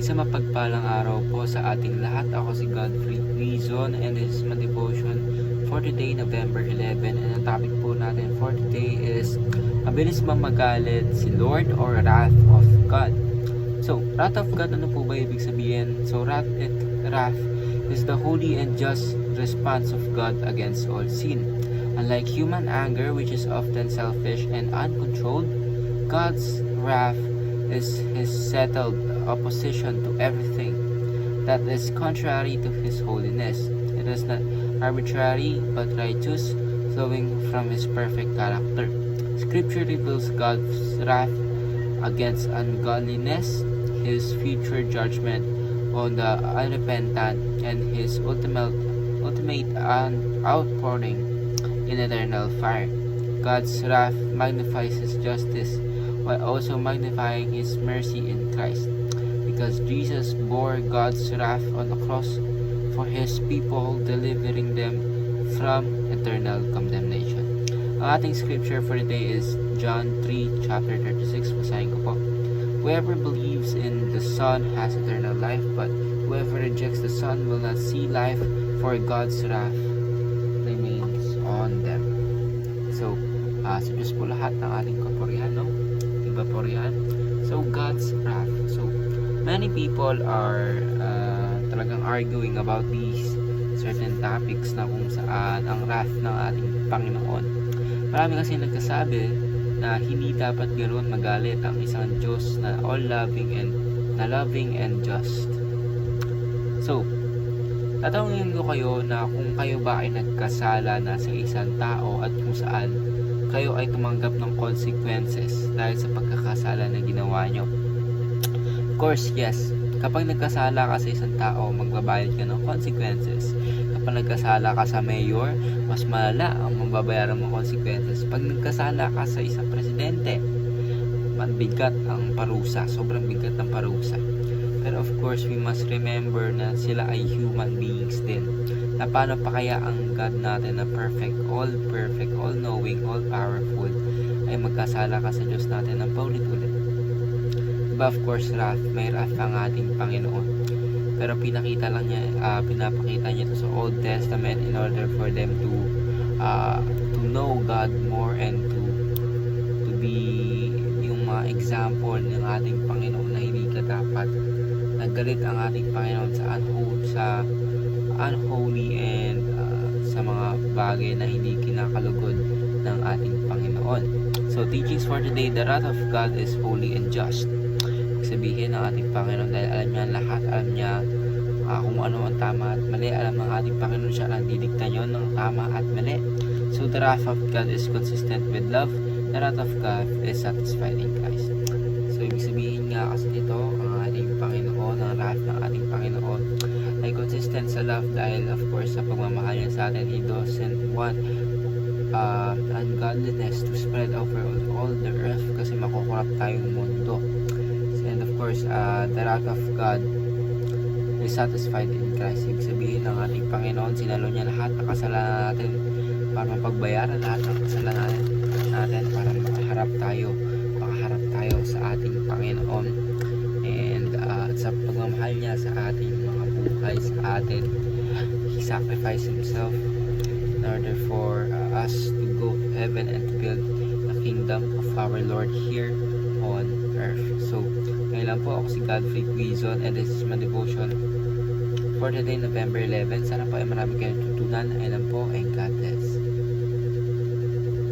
Isang mapagpalang araw po sa ating lahat. Ako si Godfrey Quizon and this is my devotion for today, November 11. And ang topic po natin for today is mabilis bang magalit si Lord or wrath of God? So, wrath of God, ano po ba ibig sabihin? So, wrath is the holy and just response of God against all sin. Unlike human anger, which is often selfish and uncontrolled, God's wrath is His settled opposition to everything that is contrary to His holiness. It is not arbitrary but righteous, flowing from His perfect character. Scripture reveals God's wrath against ungodliness, His future judgment on the unrepentant, and His ultimate outpouring in eternal fire. God's wrath magnifies His justice while also magnifying His mercy in Christ, because Jesus bore God's wrath on the cross for His people, delivering them from eternal condemnation. Ang ating scripture for today is John 3, chapter 36. Basahin ko po. Whoever believes in the Son has eternal life, but whoever rejects the Son will not see life, for God's wrath remains on them. So, sa Diyos po lahat ng ating kapurihan, no? Kapurihan. So, God's wrath. So, many people are talagang arguing about these certain topics na kung saan ang wrath ng ating Panginoon. Marami kasi nagsasabi na hindi dapat ganoon magalit ang isang Diyos na all-loving and just. So, tatanungin ko kayo na kung kayo ba ay nagkasala na sa isang tao at kung saan kayo ay tumanggap ng consequences dahil sa pagkakasala na ginawa nyo. Of course, yes. Kapag nagkasala ka sa isang tao, magbabayad ka ng consequences. Kapag nagkasala ka sa mayor, mas malala ang mababayaran mong consequences. Pag nagkasala ka sa isang presidente, mabigat ang parusa. Sobrang bigat ang parusa. Pero of course, we must remember na sila ay human beings din. Na paano pa kaya ang God natin na perfect, all-knowing, all-powerful ay magkasala ka sa Diyos natin ng paulit-ulit. Diba, of course, may wrath ang ating Panginoon. Pero pinapakita niya ito sa Old Testament in order for them to know God more and to be yung mga example ng ating Panginoon na hindi ka dapat naggalit ang ating Panginoon sa unholy and sa mga bagay na hindi kinakalugod ng ating Panginoon. So, teachings for today, the wrath of God is holy and just. Sabihin ng ating Panginoon dahil alam niya lahat, alam niya kung ano ang tama at mali. Alam ng ating Panginoon siya ang didikta niyo ng tama at mali. So, the wrath of God is consistent with love. The wrath of God is satisfied in Christ. So, ibig sabihin nga kasi nito, ang ating Panginoon, ang wrath ng ating Panginoon ay consistent sa love dahil of course sa pagmamahal niya sa atin. He doesn't want ungodliness to spread over all the earth kasi makukurap tayong mundo. And of course, the wrath of God is satisfied in Christ. Ibig sabihin ng ating Panginoon, sinalo niya lahat ng kasalanan natin para mapagbayaran lahat ng kasalanan natin para makaharap tayo sa ating Panginoon. And sa pagmamahal niya sa ating mga buhay, sa atin, He sacrificed Himself in order for us to go to heaven and to build the kingdom of our Lord here on earth. So, ngayon lang po, ako si Godfrey Quizon and this is my devotion for today, November 11. Sana po ay marami kayong tutunan. Ngayon lang po, and God